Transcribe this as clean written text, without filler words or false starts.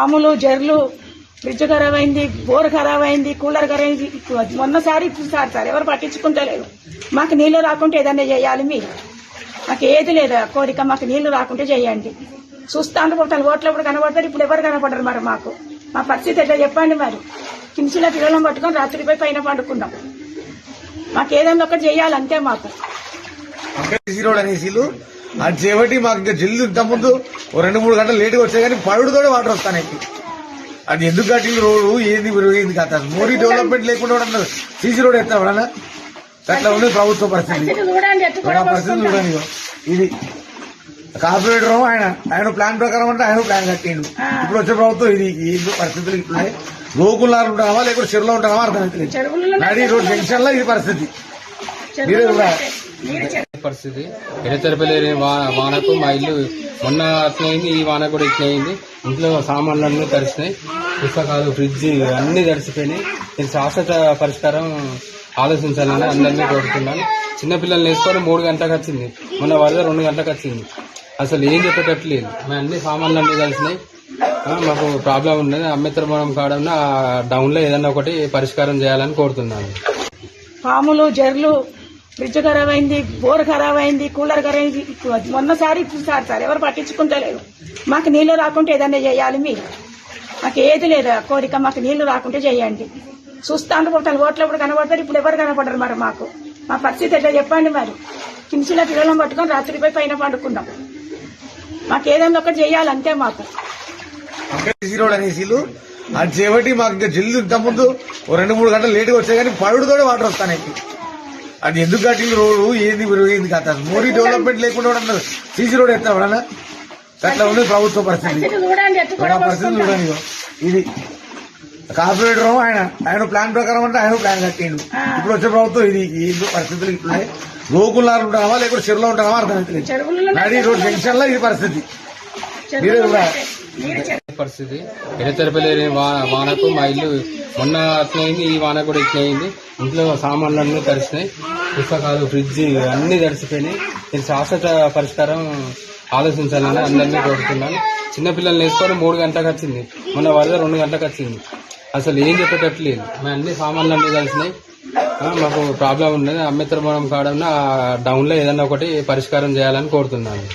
పాములు జర్లు ఫ్రిడ్జ్ ఖరాబ్ అయింది, బోర్ ఖరాబ్ అయింది, కూలర్ ఖరాబ్ అయింది. మొన్నసారి ఇప్పుడు సార్ ఎవరు పట్టించుకుంటలేరు. మాకు నీళ్లు రాకుంటే ఏదన్నా చేయాలి మీరు. మాకు ఏది లేదు కోరిక, మాకు నీళ్లు రాకుంటే చేయండి. చూస్తాను పోతాను, ఓట్లప్పుడు కనబడతారు, ఇప్పుడు ఎవరు కనపడరు. మరి మాకు మా పరిస్థితి ఎట్లా చెప్పండి. మరి కించిలో పిల్లలను పట్టుకొని రాత్రిపై పైన పండుకున్నాం. మాకు ఏదన్నా ఒకటి చేయాలి అంతే. మాకు అది చేయబట్టి మాకు ఇంకా జల్లు ఇంతకుముందు 2-3 గంటలు లేటుగా వచ్చాయి, కానీ పడుడుతోనే వాటర్ వస్తాయి. అది ఎందుకు కట్టింది రోడ్డు ఏంది కథ. మోరీ డెవలప్మెంట్ లేకుండా అన్నారు సీసీ రోడ్ ఎత్తాడన్నా. అట్లా ఉంది ప్రభుత్వ పరిస్థితి. పరిస్థితి చూడండి. ఇది కార్పొరేటర్ ఆయన ప్లాన్ ప్రకారం అంటే ఆయన ప్లాన్ కట్టిండు. ఇప్పుడు వచ్చే ప్రభుత్వం ఇది ఏందో పరిస్థితులు ఇట్లున్నాయి. గోకులాలు ఉంటావా లేకపోతే చెరువులో ఉంటావా అర్థమవుతుంది. నడి రోడ్ జంక్షన్ లో ఇది పరిస్థితి. మీరే పరిస్థితి ఎడతెరపలేని వానకు మా ఇల్లు మొన్న అట్లయింది, ఈ వాన కూడా ఇట్లయింది. ఇంట్లో సామాన్లన్నీ తడిసినాయి, పుస్తకాలు, ఫ్రిడ్జ్ అన్ని తడిసిపోయినాయి. దీనికి శాశ్వత పరిష్కారం ఆలోచించాలని అందరినీ కోరుతున్నాను. చిన్నపిల్లల్ని వేసుకొని 3 గంటలకు వచ్చింది, మొన్న వరద 2 గంటలకు వచ్చింది. అసలు ఏం చెప్పేటట్లేదు. మేము అన్ని సామాన్లన్నీ కలిసినాయి. మాకు ప్రాబ్లం ఉన్నది. అంబేద్కర్ కావడం డౌన్ లో ఏదన్నా ఒకటి పరిష్కారం చేయాలని కోరుతున్నాను. పాములు జర్లు ఫ్రిడ్జ్ ఖరాబ్ అయింది, బోర్ ఖరాబ్ అయింది, కూలర్ ఖరాబ్ అయింది. మొన్నసారి ఇప్పుడు సార్ ఎవరు పట్టించుకుంటలేరు. మాకు నీళ్లు రాకుంటే ఏదన్నా చేయాలి మీరు. మాకు ఏది లేదు కోరిక, మాకు నీళ్లు రాకుంటే చేయండి. చూస్తాను పోతాను, ఓట్లప్పుడు కనబడతారు, ఇప్పుడు ఎవరు కనపడరు. మరి మాకు మా పరిస్థితి ఎట్లా చెప్పండి. మరి కించిలో పిల్లలను పట్టుకొని రాత్రిపై పైన పండుకున్నాం. మాకు ఏదన్నా ఒకటి చేయాలి అంతే. మాకు అది చేయబట్టి మాకు ఇంకా జల్లు ఇంతకుముందు 2-3 గంటలు లేటుగా వచ్చాయి, కానీ పడుడుతోనే వాటర్ వస్తాయి. అది ఎందుకు కట్టింది రోడ్డు ఏంది కథ. మోరీ డెవలప్మెంట్ లేకుండా అన్నారు సీసీ రోడ్ ఎత్తాడన్నా. అట్లా ఉంది ప్రభుత్వ పరిస్థితి. పరిస్థితి చూడండి. ఇది కార్పొరేటర్ ఆయన ప్లాన్ ప్రకారం అంటే ఆయన ప్లాన్ కట్టిండు. ఇప్పుడు వచ్చే ప్రభుత్వం ఇది ఏందో పరిస్థితులు ఇట్లున్నాయి. గోకులాలు ఉంటావా లేకపోతే చెరువులో ఉంటావా అర్థమవుతుంది. నడి రోడ్ జంక్షన్ లో ఇది పరిస్థితి. మీరే పరిస్థితి ఎడతెరపలేని వానకు మా ఇల్లు మొన్న అట్లయింది, ఈ వాన కూడా ఇట్లయింది. ఇంట్లో సామాన్లన్నీ తడిసినాయి, పుస్తకాలు, ఫ్రిడ్జ్ అన్ని తడిసిపోయినాయి. దీనికి శాశ్వత పరిష్కారం ఆలోచించాలని అందరినీ కోరుతున్నాను. చిన్నపిల్లల్ని వేసుకొని 3 గంటలకు వచ్చింది, మొన్న వరద 2 గంటలకు వచ్చింది. అసలు ఏం చెప్పేటట్లేదు. మేము అన్ని సామాన్లన్నీ కలిసినాయి. మాకు ప్రాబ్లం ఉన్నది. అంబేద్కర్ కావడం డౌన్ లో ఏదన్నా ఒకటి పరిష్కారం చేయాలని కోరుతున్నాను.